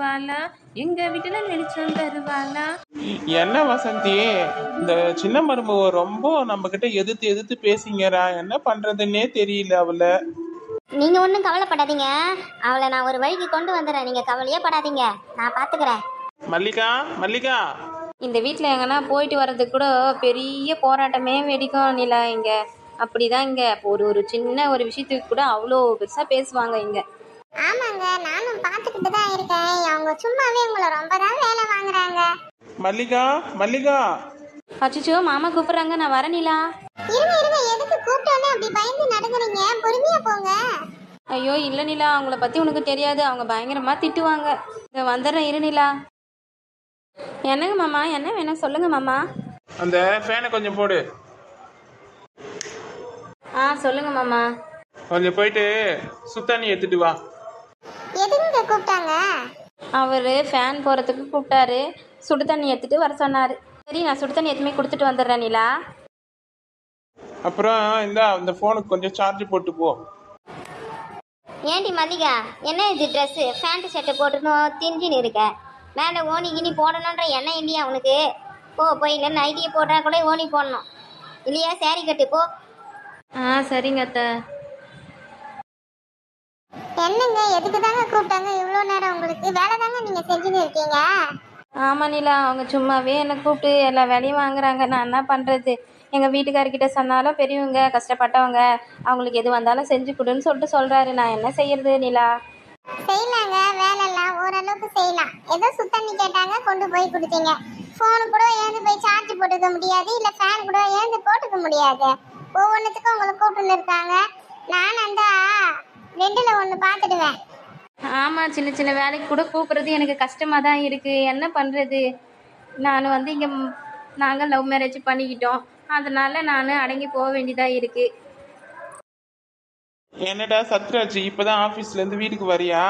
வருவாளா, எங்க வீட்டுல வெளிச்சம் தருவாளா? என்ன வசந்தி, இந்த சின்ன மருமவ ரொம்ப நம்ம கிட்ட எதிர்த்து எதிர்த்து பேசிங்கிறா. என்ன பண்றதுன்னே தெரியல அவள. நீங்க ஒன்றும் கவலைப்படாதீங்க, அவளை நான் ஒரு வழிக்கு கொண்டு வந்துடுறேன். நீங்க கவலையே படாதீங்க, நான் பாத்துக்கிறேன். மல்லிகா, மல்லிகா. இந்த வீட்டில் எங்கன்னா போயிட்டு வர்றதுக்கு கூட பெரிய போராட்டமே வெடிக்கும் நிலா. இங்கே அப்படிதான். இங்கே ஒரு ஒரு சின்ன ஒரு விஷயத்துக்கு கூட அவ்வளோ பெருசாக பேசுவாங்க இங்கே. ஆமாங்க, நானும் பார்த்துக்கிட்டு தான் இருக்கேன். அவங்க சும்மாவே உங்களை ரொம்ப தான் வேலை வாங்குறாங்க. மல்லிகா, மல்லிகா. அச்சோ, மாமா கூப்பிடுறாங்க, நான் வரேன் நிலா. இருங்க இருங்க, எதுக்கு கூப்பிட்டோன்னே அப்படி பயந்து நடுங்குறீங்க? பொறுமையா போங்க. ஐயோ இல்லை நிலா, அவங்கள பற்றி உனக்கு தெரியாது, அவங்க பயங்கரமாக திட்டுவாங்க. இதை வந்துடுறேன் இரு நிலா. என்னங்க மாமா, என்ன வேணும் சொல்லுங்க மாமா. அந்த ஃபேனை கொஞ்சம் போடு. சொல்லுங்க மாமா. கொஞ்சம் போயிட்டு சுத்தாணி எடுத்துட்டு வா. எதுங்க கூப்பிட்டாங்க? அவர் ஃபேன் போகிறதுக்கு கூப்பிட்டாரு, சுடு தண்ணி எடுத்துகிட்டு வர சொன்னார். சரி, நான் சுடு தண்ணி எதுவுமே கொடுத்துட்டு வந்துடுறேன் நிலா. அப்புறம் இந்த ஃபோனுக்கு கொஞ்சம் சார்ஜ் போட்டு போ. ஏண்டி மல்லிகா, என்ன இது ட்ரெஸ்ஸு? ஃபேண்ட் ஷர்ட்டு போட்டுணும் திஞ்சின்னு இருக்க. மேலே ஓனி கினி போடணுன்ற எண்ணெய் இல்லையா உனக்கு? போய் இல்லை நைட்டியை போட்டா கூட ஓனி போடணும் இல்லையா? சேரீ கட்டு போ. சரிங்க அத்தை. என்னங்க, எதுக்கு தாங்க கூப்பிட்டாங்க? இவ்வளோ நேரம் உங்களுக்கு வேலை தாங்க நீங்கள் செஞ்சுன்னு இருக்கீங்க. ஆமாம் நிலா, அவங்க சும்மாவே என்னை கூப்பிட்டு எல்லா வேலையும் வாங்குறாங்க. நான் என்ன பண்ணுறது? எங்கள் வீட்டுக்காரர்கிட்ட சொன்னாலும் பெரியவங்க கஷ்டப்பட்டவங்க, அவங்களுக்கு எது வந்தாலும் செஞ்சு கொடுன்னு சொல்லிட்டு சொல்கிறாரு. நான் என்ன செய்யறது நிலா? செய்யலாங்க, வேலைலாம் ஓரளவுக்கு செய்யலாம். ஏதோ சுத்தண்ணி கேட்டாங்க, கொண்டு போய் கொடுத்தீங்க. ஃபோனு கூட ஏந்து போய் சார்ஜ் போட்டுக்க முடியாது, இல்லை ஃபேன் கூட ஏந்து போட்டுக்க முடியாது. ஒவ்வொன்றுத்துக்கும் உங்களை கூப்பிட்டுன்னு இருக்காங்க. நான் அந்த ரெண்டில் ஒன்று பார்த்துடுவேன். ஆமாம், சின்ன சின்ன வேலைக்கு கூட கூப்பிட்றது எனக்கு கஷ்டமாக தான் இருக்குது. என்ன பண்ணுறது? நான் இங்கே நாங்கள் லவ் மேரேஜ் பண்ணிக்கிட்டோம், அதனால் நான் அடங்கி போக வேண்டியதாக இருக்குது. என்னடா சத்ராஜ், இப்பதான் ஆபீஸ்ல இருந்து வீட்டுக்கு வரியா?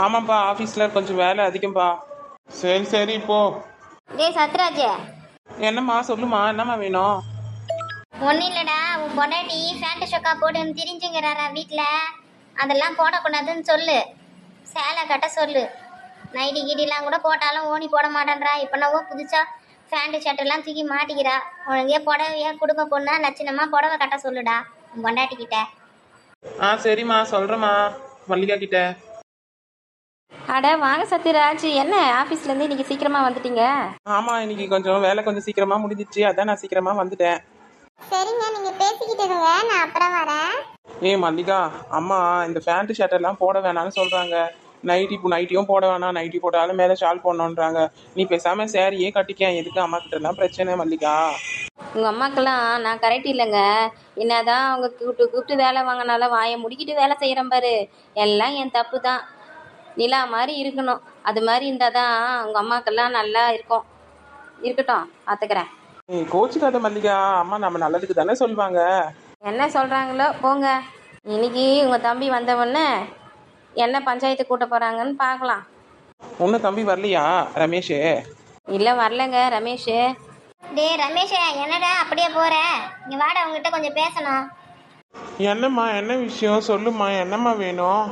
ஆமாப்பா, ஆபீஸ்ல கொஞ்சம் வேலை அதிகம்பா. சரி சரி போ. டேய் சத்ராஜ். என்னம்மா சொல்லுமா, என்னம்மா வேணும்? ஒன்றும் இல்லைடா, உன் பொண்டாட்டி ஃபேண்ட் ஷொக்கா போட்டுன்னு திரிஞ்சுங்கிறாரா வீட்டில். அதெல்லாம் போடக்கூடாதுன்னு சொல்லு, சேலை கட்ட சொல்லு. நைட்டி கீட்டிலாம் கூட போட்டாலும் ஓனி போட மாட்டேன்றா. இப்போனவோ புதுசாக ஃபேண்ட்டு ஷர்ட்டெல்லாம் தூக்கி மாட்டிக்கிறா. உனக்கே புடவையா குடும்ப பொண்ணா லட்சணமாக புடவை கட்ட சொல்லுடா உன் பொண்டாட்டிக்கிட்ட. சரிம்மா, சொல்றேம்மா மல்லிகா கிட்ட. அட வாங்க சத்யராஜ், என்ன ஆஃபீஸ்லேருந்து இன்னைக்கு சீக்கிரமாக வந்துட்டீங்க? ஆமா, இன்னைக்கு கொஞ்சம் வேலை கொஞ்சம் சீக்கிரமா முடிஞ்சிச்சு, அதான் நான் சீக்கிரமா வந்துட்டேன். சரிங்க, நீங்கள் பேசிக்கிட்டு இருங்க, நான் அப்புறம் வரேன். மல்லிகா, அம்மா இந்த பேண்ட் ஷர்ட் எல்லாம் போட வேணாம்னு சொல்றாங்க. நைட்டியும் போட வேணாம், நைட்டி போட்டாலும் மேலே ஷால் போடணுன்றாங்க. நீ பேசாம சேரியே கட்டிக்க. எதுக்கு அம்மா கிட்ட எல்லாம் பிரச்சனை மல்லிகா? உங்கள் அம்மாக்கெல்லாம் நான் கரெக்ட் இல்லைங்க. என்னதான் அவங்க கூப்பிட்டு வேலை வாங்கினாலும் வாயை முடிக்கிட்டு வேலை செய்கிறேன் பாரு, எல்லாம் என் தப்பு தான். நிலா மாதிரி இருக்கணும், அது மாதிரி இருந்தால் தான் உங்கள் அம்மாக்கெல்லாம் நல்லா இருக்கும். இருக்கட்டும், பார்த்துக்கிறேன். கோச்சுக்காத மல்லிகா, அம்மா நம்ம நல்லதுக்கு தானே சொல்லுவாங்க. என்ன சொல்கிறாங்களோ போங்க. இன்னைக்கு உங்கள் தம்பி வந்தவொடனே என்ன பஞ்சாயத்து கூட்ட போகிறாங்கன்னு பார்க்கலாம். ஒன்றும் தம்பி வரலையா ரமேஷ்? இல்லை வரலைங்க ரமேஷ். டே ரமேஷ், என்னடா அப்படியே போற? இங்க வாடா, உங்ககிட்ட கொஞ்சம் பேசணும். என்னம்மா, என்ன விஷயம் சொல்லுமா, என்னம்மா வேணும்?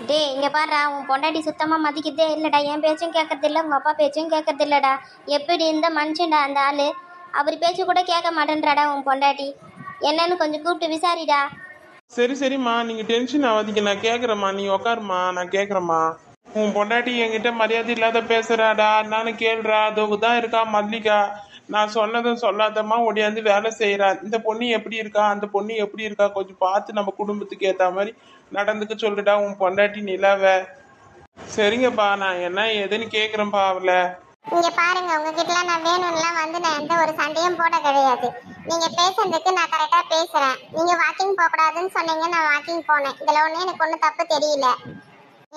டே இங்க பாடுறா, உன் பொண்டாட்டி சுத்தமா மதிக்கிறதே இல்லடா. என் பேச்சும் கேட்கறது இல்லை, உங்க அப்பா பேச்சும் கேட்கறது இல்லடா. எப்படி இந்த மனுஷன்டா அந்த ஆளு? அவர் பேச்சு கூட கேட்க மாட்டேன்றாடா உன் பொண்டாட்டி. என்னன்னு கொஞ்சம் கூப்பிட்டு விசாரிடா. சரி சரிம்மா, நீங்க டென்ஷன் ஆகாதீங்க, நான் கேட்குறேம்மா. நீ உக்காருமா, நான் கேட்குறேம்மா. உன் பொண்டாட்டி என்கிட்ட மரியாதை இல்லாத பேசுறாடா, நானும் கேள்றா. அதுக்கு தான் இருக்கா மல்லிகா. நான் சொன்னதும் சொல்லாதம்மா ஓடியாந்து வேலை செய்யறா. இந்த பொண்ணு எப்படி இருக்கா, அந்த பொண்ணு எப்படி இருக்கா, கொஞ்சம் பார்த்து நம்ம குடும்பத்துக்கு ஏற்ற மாதிரி நடந்துக்க சொல்லுடா உன் பொண்டாட்டி நிலாவ. சரிங்கப்பா, நான் என்ன ஏதுன்னு கேட்குறேன்ப்பா அவளை. இங்க பாருங்க, உங்ககிட்டலாம் நான் வேணும்லாம் வந்து நான் எந்த ஒரு சண்டையும் போட கிடையாது. நீங்க பேசுறதுக்கு நான் கரெக்டா பேசுறேன். நீங்க வாக்கிங் போக கூடாதுன்னு சொன்னீங்க, நான் வாக்கிங் போனேன். இதுல ஒண்ணு எனக்கு ஒன்றும் தப்பு தெரியல.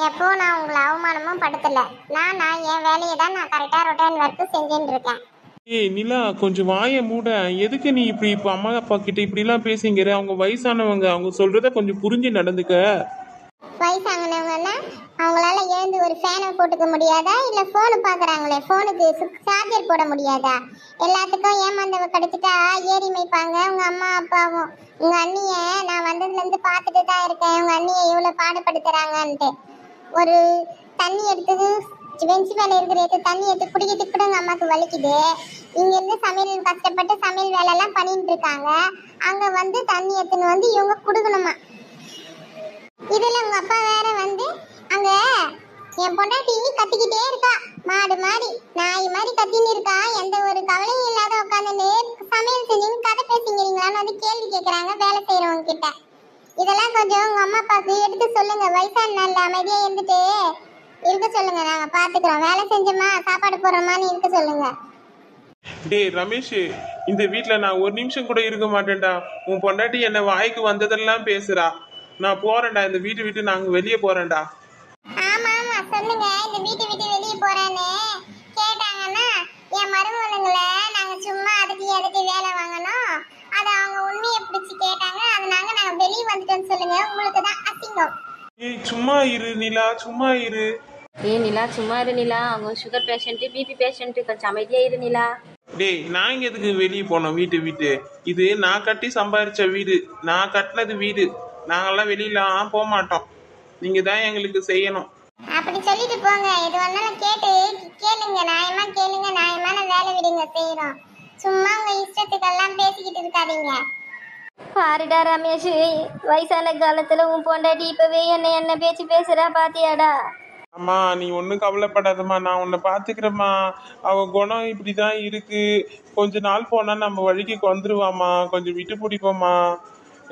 எப்போ நான் உங்களை அவமானமும் படுத்தல. நான் என் வேலையை தான் நான் கரெக்டா ரொட்டேன் ஒர்க் செஞ்சுட்டு இருக்கேன். நிலா, கொஞ்சம் வாயை மூட. எதுக்கு நீ இப்படி இப்போ அம்மா அப்பா கிட்ட இப்படிலாம் பேசிங்கிற? அவங்க வயசானவங்க, அவங்க சொல்றத கொஞ்சம் புரிஞ்சு நடந்துக்க. வயசானவங்கன்னா அவங்களால எழுந்து ஒரு ஃபேனை போட்டுக்க முடியாதா? இல்லை ஃபோனு பார்க்குறாங்களே, ஃபோனுக்கு சார்ஜர் போட முடியாதா? எல்லாத்துக்கும் ஏமாந்தவ கிடைச்சிட்டா ஏறி மேய்ப்பாங்க உங்க அம்மா அப்பாவும். உங்க அண்ணியை நான் வந்ததுலேருந்து பார்த்துட்டு தான் இருக்கேன், உங்க அண்ணியை எவ்வளோ பாடுபடுத்துறாங்கன்ட்டு. ஒரு தண்ணி எடுத்து பெஞ்சு மேல இருக்கிற தண்ணி எடுத்து குடிக்கிறதுக்கு கூட எங்க அம்மாக்கு வலிக்குது. இங்க இருந்து சமையல் கஷ்டப்பட்டு சமையல் வேலை எல்லாம் பண்ணிட்டு இருக்காங்க. அங்க வந்து தண்ணி எடுத்துன்னு வந்து இவங்க குடுக்கணுமா. இதுல உங்க அப்பா வேற வந்து அங்க என் பொண்டாட்டி கத்திக்கிட்டே இருக்கா, மாடு மாதிரி நாய் மாதிரி கத்தின்னு இருக்கா. எந்த ஒரு கவலையும் இல்லாத உட்காந்துன்னு சமையல் செஞ்சு கதை பேசிங்கிறீங்களான்னு வந்து கேள்வி கேட்கறாங்க வேலை செய்யறவங்க கிட்ட. இதெல்லாம் கொஞ்சம் உங்க அம்மா அப்பாவுக்கு எடுத்து சொல்லுங்க. வயசான நாள்ல அமைதியா இருந்துட்டு இருக்க சொல்லுங்க. நாங்க பாத்துக்கிறோம். வேலை செஞ்சோமா சாப்பாடு போடுறோமான்னு இருக்க சொல்லுங்க. டேய் ரமேஷ், இந்த வீட்டில் நான் ஒரு நிமிஷம் கூட இருக்க மாட்டேன்டா. உன் பொண்டாட்டி என்ன வாய்க்கு வந்ததெல்லாம் பேசுறா. நான் போறேன்டா, இந்த வீட்டை விட்டு நாங்கள் வெளியே போறேன்டா. ஆமா ஆமா சொல்லுங்க. இந்த வீட்டை விட்டு வெளியே போறேன்னு கேட்டாங்கன்னா என் மருமகளுங்களை நாங்க சும்மா அதுக்கு வேலை வாங்கணும். அதை அவங்க உண்மையை பிடிச்சி கேட்டாங்க. அதனால நாங்க வெளியே வந்துட்டோம்னு சொல்லுங்க. உங்களுக்கு தான் அசிங்கம். ஏய் சும்மா இரு நிலா, சும்மா இரு. நிலா சும்மா இரு நிலா, அவங்க சுகர் பேஷண்ட்டு பிபி பேஷண்ட்டு, கொஞ்சம் அமைதியா இரு நிலா. டேய் நான் இங்க எதுக்கு வெளியே போனோம்? வீட்டு இது நான் கட்டி சம்பாதிச்ச வீடு, நான் கட்டினது வீடு. நாங்கெல்லாம் வெளியிலாம் போக மாட்டோம். நீங்க தான் எங்களுக்கு செய்யணும். அப்படி சொல்லிட்டு போங்க. எது வேணாலும் கேளுங்க. நியாயமா கேளுங்க. நியாயமான வேலை விடுங்க, செய்யறோம். சும்மா உங்க இஷ்டத்துக்கெல்லாம் பேசிக்கிட்டு இருக்காதீங்க. பாருடா ரமேஷ், வயசான காலத்துல உன் பொண்டாட்டி இப்பவே என்ன பேச்சு பேசுறா பாத்தியாடா? அம்மா நீ ஒன்றும் கவலைப்படாதம்மா, நான் உன்னை பார்த்துக்கிறேம்மா. அவ குணம் இப்படிதான் இருக்கு. கொஞ்ச நாள் போனா நம்ம வழிக்கு வந்துருவாம்மா. கொஞ்சம் விட்டு பிடிப்போம்மா.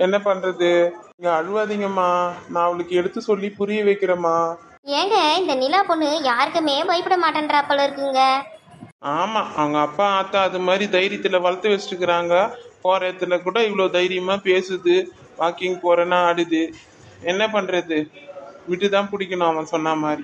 என்ன பண்றது? நீங்க அழுவாதீங்கம்மா, நான் அவளுக்கு எடுத்து சொல்லி புரிய வைக்கிறேம்மா. ஏங்க இந்த நிலா பொண்ணு யாருக்குமே பயப்பட மாட்டேன்றா போல இருக்குங்க. ஆமா, அவங்க அப்பா ஆத்தா அது மாதிரி தைரியத்துல வளர்த்து வச்சுருக்குறாங்க. போற இடத்துல கூட இவ்வளோ தைரியமா பேசுது. வாக்கிங் போறேன்னா ஆடுது. என்ன பண்றது? விட்டு தான் பிடிக்கணும் அவன் சொன்ன மாதிரி.